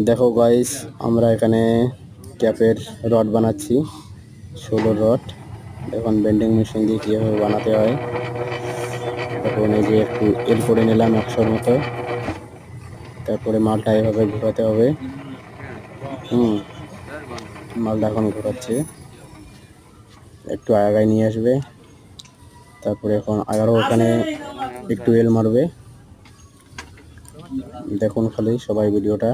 দেখো গাইস, আমরা এখানে ক্যাপের রড বানাচ্ছি, 16 রড। এখন বেন্ডিং মেশিন দিয়ে কীভাবে বানাতে হয় দেখুন। এই যে একটু এল করে নিলাম 100-র মতো, তারপরে মালটা এভাবে ঘোরাতে হবে। মালটা এখন ঘোরাচ্ছে, একটু আগায় নিয়ে আসবে, তারপরে এখন আরও ওখানে একটু এল মারবে। দেখুন খালি সবাই ভিডিওটা।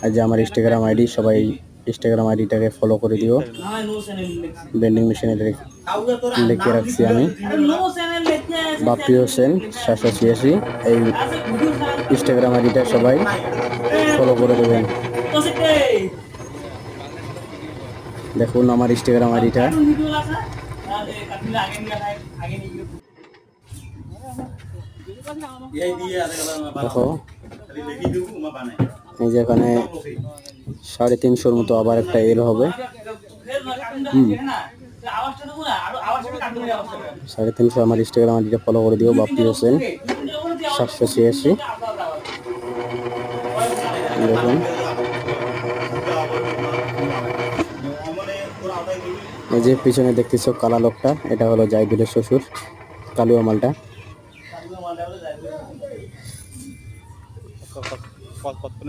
আর যে আমার ইনস্টাগ্রাম আইডি, সবাই ইনস্টাগ্রাম আইডিটাকে ফলো করে দিও। বেন্ডিং মেশিনে লিখে রাখছি আমি, বাপ্পি হোসেন 786। এই ইনস্টাগ্রাম আইডিটা সবাই ফলো করে দেবেন। দেখুন আমার ইনস্টাগ্রাম আইডিটা। দেখো এই যে এখানে 350-র মতো আবার একটা এল হবে। 350 আমার ইনস্টাগ্রাম আইডিটা ফলো করে দিও, বাপ্পি হোসেন 786। দেখুন এই যে পিছনে দেখতেছো কালা লোকটা, এটা হলো জাহিদুলের শ্বশুর, কালুয়া মালটা।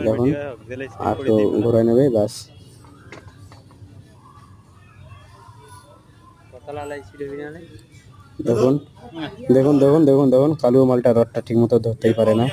দেখুন আর তো ঘুরে নেবে বাস। দেখুন দেখুন দেখুন দেখুন দেখুন কালুয়া মালটা রডটা ঠিক মতো ধরতেই পারে না।